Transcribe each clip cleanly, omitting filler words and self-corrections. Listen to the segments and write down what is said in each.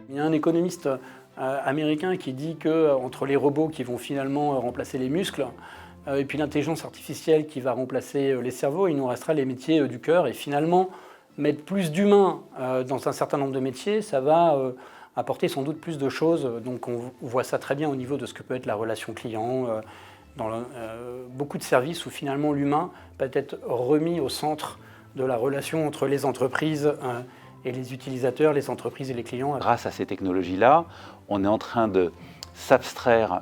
Il y a un économiste américain qui dit qu'entre les robots qui vont finalement remplacer les muscles et puis l'intelligence artificielle qui va remplacer les cerveaux, il nous restera les métiers du cœur. Et finalement, mettre plus d'humains dans un certain nombre de métiers, ça va apporter sans doute plus de choses. Donc on voit ça très bien au niveau de ce que peut être la relation client, dans beaucoup de services où finalement l'humain peut être remis au centre de la relation entre les entreprises et les utilisateurs, les entreprises et les clients. Grâce à ces technologies-là, on est en train de s'abstraire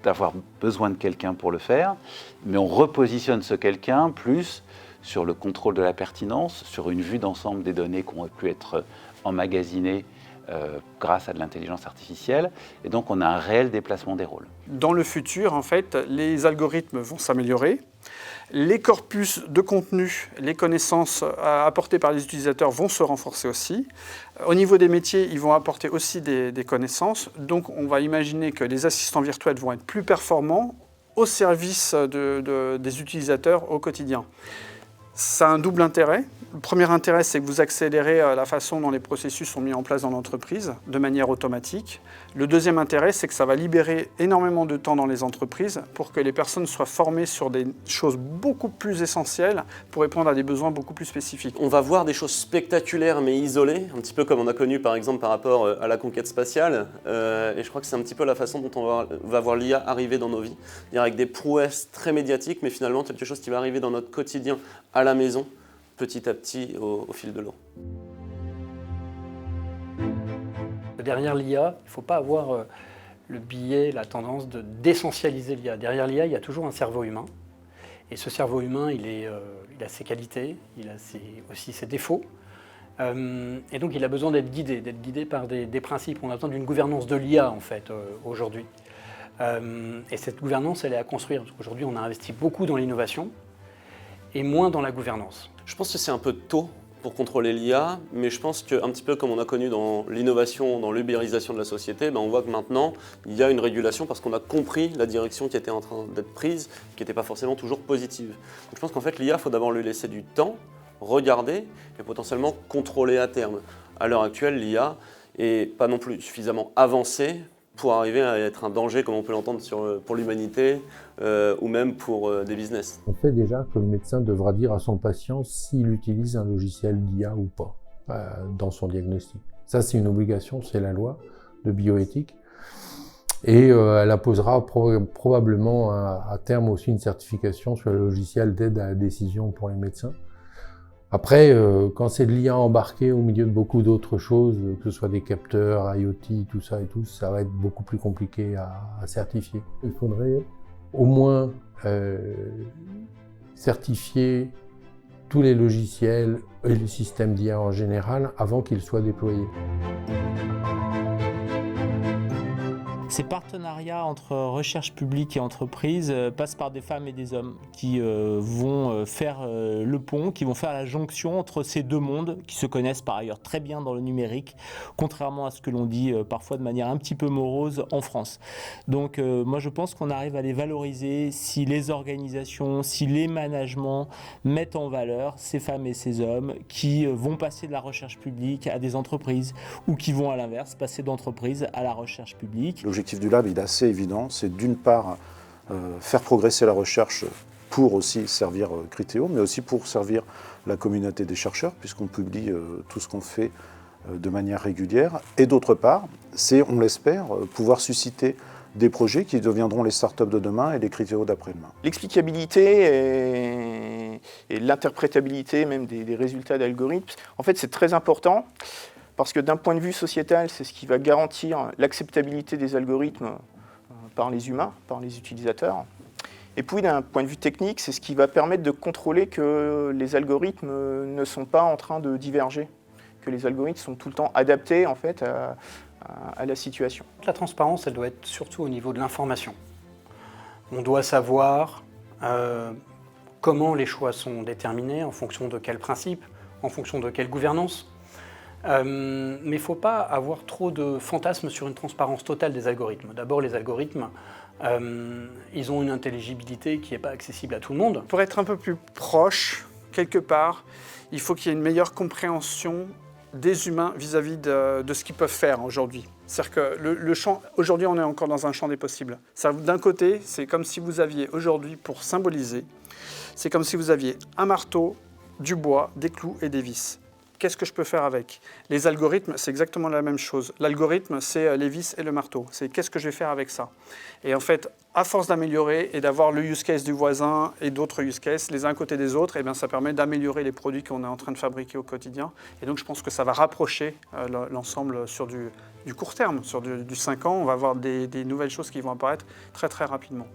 d'avoir besoin de quelqu'un pour le faire, mais on repositionne ce quelqu'un plus sur le contrôle de la pertinence, sur une vue d'ensemble des données qui ont pu être emmagasinées grâce à de l'intelligence artificielle, et donc on a un réel déplacement des rôles. Dans le futur, en fait, les algorithmes vont s'améliorer, les corpus de contenu, les connaissances apportées par les utilisateurs vont se renforcer aussi. Au niveau des métiers, ils vont apporter aussi des connaissances, donc on va imaginer que les assistants virtuels vont être plus performants au service des utilisateurs au quotidien. Ça a un double intérêt. Le premier intérêt, c'est que vous accélérez la façon dont les processus sont mis en place dans l'entreprise de manière automatique. Le deuxième intérêt, c'est que ça va libérer énormément de temps dans les entreprises pour que les personnes soient formées sur des choses beaucoup plus essentielles pour répondre à des besoins beaucoup plus spécifiques. On va voir des choses spectaculaires mais isolées, un petit peu comme on a connu par exemple par rapport à la conquête spatiale. Et je crois que c'est un petit peu la façon dont on va voir l'IA arriver dans nos vies. Avec des prouesses très médiatiques, mais finalement quelque chose qui va arriver dans notre quotidien à la maison, petit à petit au fil de l'eau. Derrière l'IA, il ne faut pas avoir le biais, la tendance de d'essentialiser l'IA. Derrière l'IA, il y a toujours un cerveau humain. Et ce cerveau humain, il a ses qualités, il a aussi ses défauts. Et donc il a besoin d'être guidé par des principes. On a besoin d'une gouvernance de l'IA en fait aujourd'hui. Et cette gouvernance, elle est à construire. Aujourd'hui, on a investi beaucoup dans l'innovation et moins dans la gouvernance. Je pense que c'est un peu tôt pour contrôler l'IA, mais je pense qu'un petit peu comme on a connu dans l'innovation, dans l'ubérisation de la société, on voit que maintenant, il y a une régulation parce qu'on a compris la direction qui était en train d'être prise, qui n'était pas forcément toujours positive. Donc je pense qu'en fait, l'IA, il faut d'abord lui laisser du temps, regarder et potentiellement contrôler à terme. À l'heure actuelle, l'IA n'est pas non plus suffisamment avancée pour arriver à être un danger, comme on peut l'entendre pour l'humanité ou même pour des business. On fait déjà que le médecin devra dire à son patient s'il utilise un logiciel d'IA ou pas dans son diagnostic. Ça, c'est une obligation, c'est la loi de bioéthique. Et elle imposera probablement à terme aussi une certification sur le logiciel d'aide à la décision pour les médecins. Après, quand c'est de l'IA embarqué au milieu de beaucoup d'autres choses, que ce soit des capteurs, IoT, tout ça et tout, ça va être beaucoup plus compliqué à certifier. Il faudrait au moins certifier tous les logiciels et les systèmes d'IA en général avant qu'ils soient déployés. Ces partenariats entre recherche publique et entreprise passent par des femmes et des hommes qui vont faire le pont, qui vont faire la jonction entre ces deux mondes qui se connaissent par ailleurs très bien dans le numérique, contrairement à ce que l'on dit parfois de manière un petit peu morose en France. Donc moi je pense qu'on arrive à les valoriser si les organisations, si les managements mettent en valeur ces femmes et ces hommes qui vont passer de la recherche publique à des entreprises ou qui vont à l'inverse passer d'entreprises à la recherche publique. L'objectif du lab, il est assez évident, c'est d'une part faire progresser la recherche pour aussi servir Criteo, mais aussi pour servir la communauté des chercheurs, puisqu'on publie tout ce qu'on fait de manière régulière. Et d'autre part, c'est, on l'espère, pouvoir susciter des projets qui deviendront les startups de demain et les Criteo d'après-demain. L'explicabilité et l'interprétabilité même des résultats d'algorithmes, en fait, c'est très important. Parce que d'un point de vue sociétal, c'est ce qui va garantir l'acceptabilité des algorithmes par les humains, par les utilisateurs. Et puis d'un point de vue technique, c'est ce qui va permettre de contrôler que les algorithmes ne sont pas en train de diverger, que les algorithmes sont tout le temps adaptés en fait, à la situation. La transparence, elle doit être surtout au niveau de l'information. On doit savoir comment les choix sont déterminés, en fonction de quels principes, en fonction de quelle gouvernance. Mais il ne faut pas avoir trop de fantasmes sur une transparence totale des algorithmes. D'abord, les algorithmes, ils ont une intelligibilité qui n'est pas accessible à tout le monde. Pour être un peu plus proche, quelque part, il faut qu'il y ait une meilleure compréhension des humains vis-à-vis de ce qu'ils peuvent faire aujourd'hui. C'est-à-dire que le champ, aujourd'hui on est encore dans un champ des possibles. D'un côté, c'est comme si vous aviez aujourd'hui, pour symboliser, c'est comme si vous aviez un marteau, du bois, des clous et des vis. Qu'est-ce que je peux faire avec? Les algorithmes, c'est exactement la même chose. L'algorithme, c'est les vis et le marteau. C'est qu'est-ce que je vais faire avec ça? Et en fait, à force d'améliorer et d'avoir le use case du voisin et d'autres use cases, les uns à côté des autres, eh bien, ça permet d'améliorer les produits qu'on est en train de fabriquer au quotidien. Et donc, je pense que ça va rapprocher l'ensemble sur du court terme. Sur du 5 ans, on va avoir des nouvelles choses qui vont apparaître très, très rapidement.